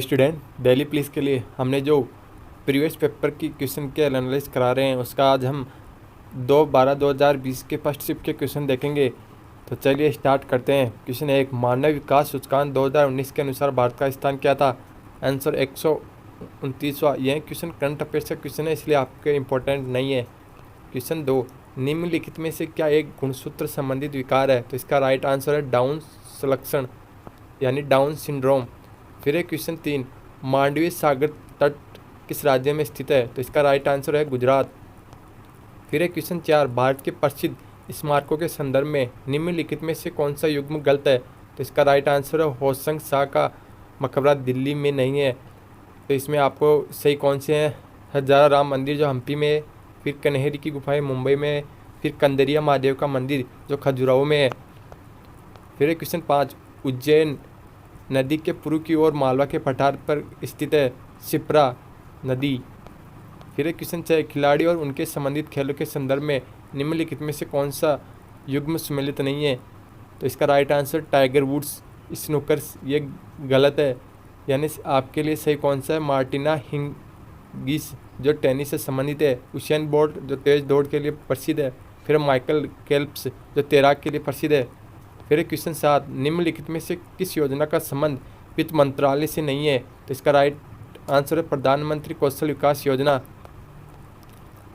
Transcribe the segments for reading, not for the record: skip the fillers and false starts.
Student daily police के लिए हमने जो प्रीवियस पेपर की क्वेश्चन के एनालिसिस करा रहे हैं उसका आज हम 2/12/2020 के फर्स्ट शिफ्ट के क्वेश्चन देखेंगे। तो चलिए स्टार्ट करते हैं। क्वेश्चन 1, मानव विकास सूचकांक 2019 के अनुसार भारत का स्थान क्या था? आंसर 129वां। यह क्वेश्चन करंट अफेयर्स का क्वेश्चन है, इसलिए आपके इम्पोर्टेंट नहीं है। क्वेश्चन 2, निम्नलिखित में से क्या एक गुणसूत्र संबंधित विकार है? तो इसका राइट आंसर है डाउन संलक्षण यानी डाउन सिंड्रोम। फिर है क्वेश्चन 3, मांडवी सागर तट किस राज्य में स्थित है? तो इसका राइट आंसर है गुजरात। फिर है क्वेश्चन 4, भारत के प्रसिद्ध स्मारकों के संदर्भ में निम्नलिखित में से कौन सा युग्म गलत है? तो इसका राइट आंसर है होशंग शाह का मकबरा दिल्ली में नहीं है। तो इसमें आपको सही कौन से हैं? हजारा राम मंदिर जो हम्पी में है, फिर कन्हेरी की गुफाएं मुंबई में है, फिर कंदरिया महादेव का मंदिर जो खजुराहो में है। फिर है क्वेश्चन 5, उज्जैन नदी के पूर्व की ओर मालवा के पठार पर स्थित है शिप्रा नदी। फिर है क्वेश्चन 6, खिलाड़ी और उनके संबंधित खेलों के संदर्भ में निम्नलिखित में से कौन सा युग्म सम्मिलित नहीं है? तो इसका राइट आंसर टाइगर वुड्स स्नूकर्स, ये गलत है। यानी आपके लिए सही कौन सा है? मार्टिना हिंगिस जो टेनिस से संबंधित है, उसेन बोल्ट जो तेज दौड़ के लिए प्रसिद्ध है, फिर माइकल केल्प्स जो तैराक के लिए प्रसिद्ध है। फिर क्वेश्चन 7, निम्नलिखित में से किस योजना का संबंध वित्त मंत्रालय से नहीं है? तो इसका राइट आंसर है प्रधानमंत्री कौशल विकास योजना।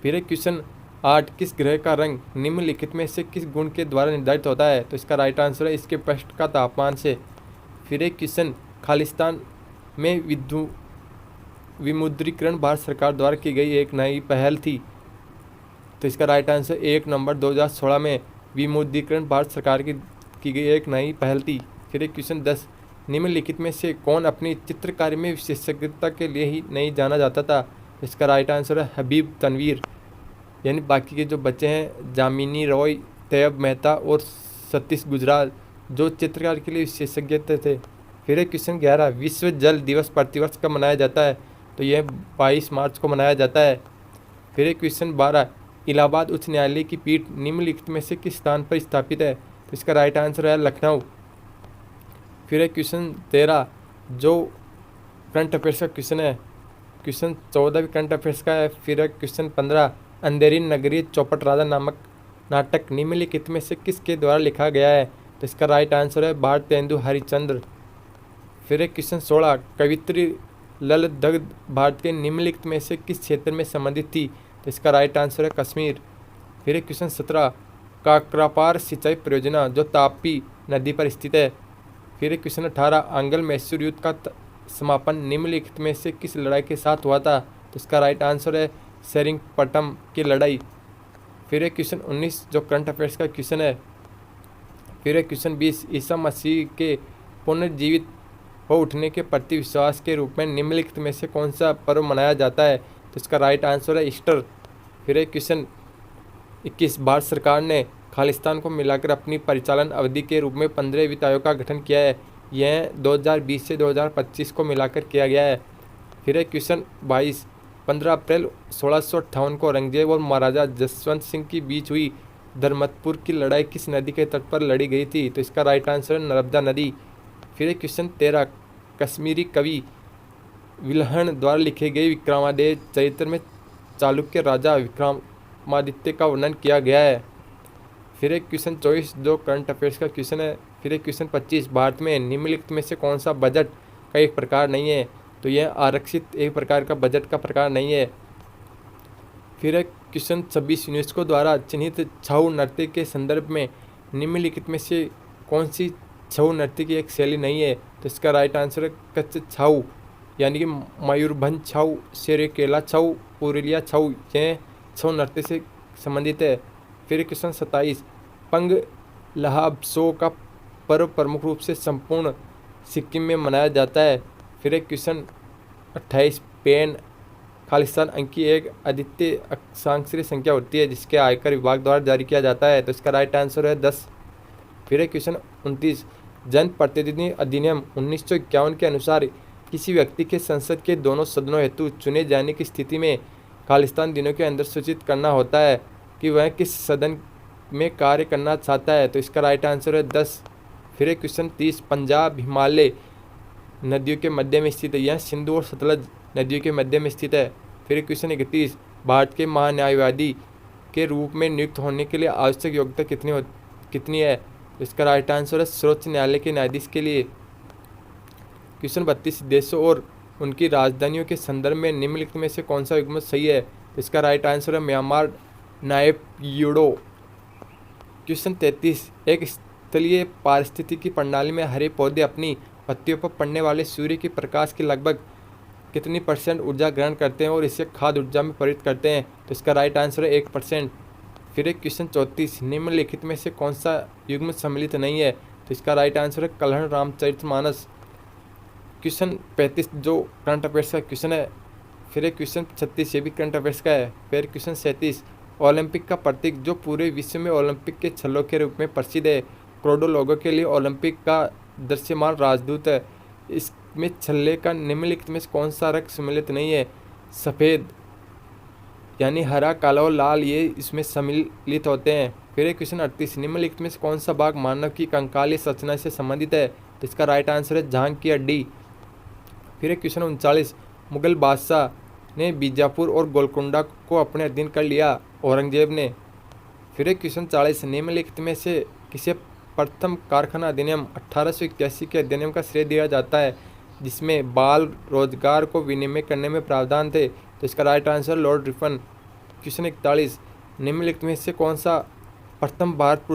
फिर क्वेश्चन 8, किस ग्रह का रंग निम्नलिखित में से किस गुण के द्वारा निर्धारित होता है? तो इसका राइट आंसर है इसके पृष्ठ का तापमान से। फिर क्वेश्चन, खालिस्तान में विमुद्रीकरण भारत सरकार द्वारा की गई एक नई पहल थी। तो इसका राइट आंसर 1 नवंबर 2016 में विमुद्रीकरण भारत सरकार की गई एक नई पहल थी। फिर क्वेश्चन 10, निम्नलिखित में से कौन अपनी चित्रकारी में विशेषज्ञता के लिए ही नहीं जाना जाता था? इसका राइट आंसर है हबीब तनवीर। यानी बाकी के जो बच्चे हैं जामिनी रॉय, तैयब मेहता और सतीश गुजराल जो चित्रकार के लिए विशेषज्ञ थे। फिर क्वेश्चन 11, विश्व जल दिवस प्रतिवर्ष कब मनाया जाता है? तो यह 22 मार्च को मनाया जाता है। फिर क्वेश्चन 12, इलाहाबाद उच्च न्यायालय की पीठ निम्नलिखित में से किस स्थान पर स्थापित है? तो इसका राइट आंसर है लखनऊ। फिर क्वेश्चन 13 जो करंट अफेयर्स का क्वेश्चन है, क्वेश्चन 14 भी करंट अफेयर्स का है। फिर क्वेश्चन 15, अंधेरी नगरी चौपट राजा नामक नाटक निम्नलिखित में से किसके द्वारा लिखा गया है? तो इसका राइट आंसर है भारतेंदु हरिश्चंद्र। फिर क्वेश्चन 16, कवित्री ललदग्ध भारत के निम्नलिखित में से किस क्षेत्र में संबंधित थी? तो इसका राइट आंसर है कश्मीर। फिर क्वेश्चन 17, काकरापार सिंचाई परियोजना जो तापी नदी पर स्थित है। फिर क्वेश्चन 18, आंग्ल मैसूर युद्ध का समापन निम्नलिखित में से किस लड़ाई के साथ हुआ था? तो इसका राइट आंसर है सेरिंगपटम की लड़ाई। फिर क्वेश्चन 19 जो करंट अफेयर्स का क्वेश्चन है। फिर क्वेश्चन 20, ईसा मसीह के पुनर्जीवित हो उठने के प्रति विश्वास के रूप में निम्नलिखित में से कौन सा पर्व मनाया जाता है? तो इसका राइट आंसर है ईस्टर। फिर क्वेश्चन 21, भारत सरकार ने खालिस्तान को मिलाकर अपनी परिचालन अवधि के रूप में 15 वित्त आयोग का गठन किया है। यह 2020 से 2025 को मिलाकर किया गया है। फिर क्वेश्चन 22, 15 अप्रैल 1658 को औरंगजेब और महाराजा जसवंत सिंह के बीच हुई धर्मतपुर की लड़ाई किस नदी के तट पर लड़ी गई थी? तो इसका राइट आंसर है नर्मदा नदी। फिर क्वेश्चन 13, कश्मीरी कवि विल्हण द्वारा लिखे गए विक्रमादित्य चरित्र में चालुक्य राजा विक्रमादित्य का वर्णन किया गया है। फिर क्वेश्चन 24 जो करंट अफेयर्स का क्वेश्चन है। फिर क्वेश्चन 25, भारत में निम्नलिखित में से कौन सा बजट का एक प्रकार नहीं है? तो यह आरक्षित एक प्रकार का बजट का प्रकार नहीं है। फिर क्वेश्चन 26, यूनेस्को द्वारा चिन्हित छऊ नृत्य के संदर्भ में निम्नलिखित में से कौन सी छऊ नृत्य की एक शैली नहीं है? तो इसका राइट आंसर है कच्छ छऊ यानी कि मयूरभंज छऊ, सेरेकेला छऊ, पुरुलिया छऊ, यह छऊ नृत्य से संबंधित है। फिर क्वेश्चन 27, पंग लहाबसो का पर्व प्रमुख रूप से संपूर्ण सिक्किम में मनाया जाता है। फिर क्वेश्चन 28, पेन खालिस्तान अंक की एक अद्वितीय अक्षांशीय संख्या होती है जिसके आयकर विभाग द्वारा जारी किया जाता है। तो इसका राइट आंसर है 10। फिर क्वेश्चन 29, जन प्रतिनिधि अधिनियम 1951 के अनुसार किसी व्यक्ति के संसद के दोनों सदनों हेतु चुने जाने की स्थिति में खालिस्तान दिनों के अंदर सूचित करना होता है कि वह किस सदन में कार्य करना चाहता है। तो इसका राइट आंसर है 10। फिर क्वेश्चन 30, पंजाब हिमालय नदियों के मध्य में स्थित है? यह सिंधु और सतलज नदियों के मध्य में स्थित है। फिर क्वेश्चन 31, भारत के महान्यायवादी के रूप में नियुक्त होने के लिए आवश्यक योग्यता कितनी है? इसका राइट आंसर है सर्वोच्च न्यायालय के न्यायाधीश के लिए। क्वेश्चन 32, देशों और उनकी राजधानियों के संदर्भ में निम्नलिखित में से कौन सा युग्म सही है? इसका राइट आंसर है म्यांमार, नायपयिडो। क्वेश्चन 33, एक स्थलीय पारिस्थितिकी प्रणाली में हरे पौधे अपनी पत्तियों पर पड़ने वाले सूर्य के प्रकाश की लगभग कितनी % ऊर्जा ग्रहण करते हैं और इसे खाद्य ऊर्जा में परिवर्तित करते हैं? तो इसका राइट आंसर है 1%। फिर एक क्वेश्चन 34, निम्नलिखित में से कौन सा युग्म सम्मिलित नहीं है? तो इसका राइट आंसर है कल्हण रामचरितमानस। क्वेश्चन 35 जो करंट अफेयर्स का क्वेश्चन है। फिर एक क्वेश्चन 36 ये भी करंट अफेयर्स का है। फिर क्वेश्चन 37, ओलंपिक का प्रतीक जो पूरे विश्व में ओलंपिक के छल्लों के रूप में प्रसिद्ध है, करोड़ों लोगों के लिए ओलंपिक का दृश्यमान राजदूत है। इसमें छल्ले का निम्नलिखित में कौन सा रंग सम्मिलित नहीं है? सफ़ेद, यानी हरा, काला और लाल ये इसमें सम्मिलित होते हैं। फिर एक क्वेश्चन 38, निम्नलिखित में कौन सा भाग मानव की कंकाली संरचना से संबंधित है? तो इसका राइट आंसर है जांघ की हड्डी। फिर एक क्वेश्चन 39, मुगल बादशाह ने बीजापुर और गोलकुंडा को अपने अधीन कर लिया, औरंगजेब ने। फिर एक क्वेश्चन 40, निम्नलिखित में से किसे प्रथम कारखाना अधिनियम 1881 के अधिनियम का श्रेय दिया जाता है, जिसमें बाल रोजगार को विनिमय करने में प्रावधान थे? तो इसका right answer Lord Ripon. Question 41, निम्नलिखित में से कौन सा प्रथम भारत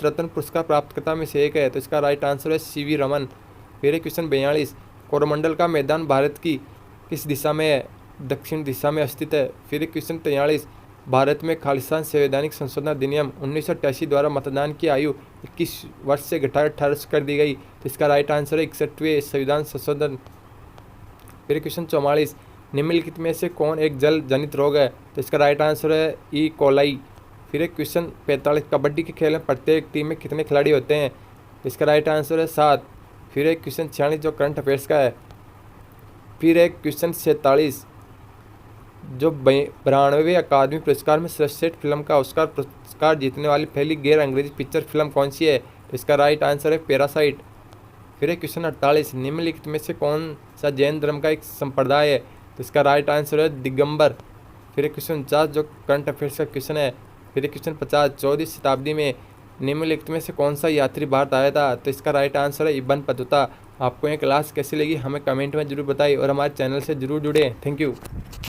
रत्न पुरस्कार प्राप्तकर्ता में से एक है? तो इसका राइट आंसर है CV रमन। फिर एक क्वेश्चन 42, कोरोमंडल का मैदान भारत की किस दिशा में है? दक्षिण दिशा में स्थित है। फिर एक क्वेश्चन 43, भारत में खालिस्तान संवैधानिक संशोधन अधिनियम 1988 द्वारा मतदान की आयु 21 वर्ष से घटाकर 18 वर्ष कर दी गई। तो इसका राइट आंसर है 61वें संविधान संशोधन। फिर क्वेश्चन 44, निम्नलिखित में से कौन एक जल जनित रोग है? तो इसका राइट आंसर है ई कोलाई। फिर एक क्वेश्चन 45, कबड्डी के खेल में प्रत्येक टीम में कितने खिलाड़ी होते हैं? तो इसका राइट आंसर है 7। फिर एक क्वेश्चन 46 जो करंट अफेयर्स का है। फिर एक क्वेश्चन 47, जो 92वें अकादमी पुरस्कार में सर्वश्रेष्ठ फिल्म का ऑस्कर पुरस्कार जीतने वाली पहली गैर अंग्रेजी पिक्चर फिल्म कौन सी है? तो इसका राइट आंसर है पैरासाइट। फिर एक क्वेश्चन 48, निम्नलिखित में से कौन सा जैन धर्म का एक संप्रदाय है? तो इसका राइट आंसर है दिगंबर। फिर एक क्वेश्चन 50 जो करंट अफेयर्स का क्वेश्चन है। फिर एक क्वेश्चन 50, 14वीं शताब्दी में निम्नलिखित में से कौन सा यात्री भारत आया था? तो इसका राइट आंसर है इब्न बतूता। आपको ये क्लास कैसी लगी हमें कमेंट में जरूर बताइए और हमारे चैनल से जरूर जुड़े। Thank you.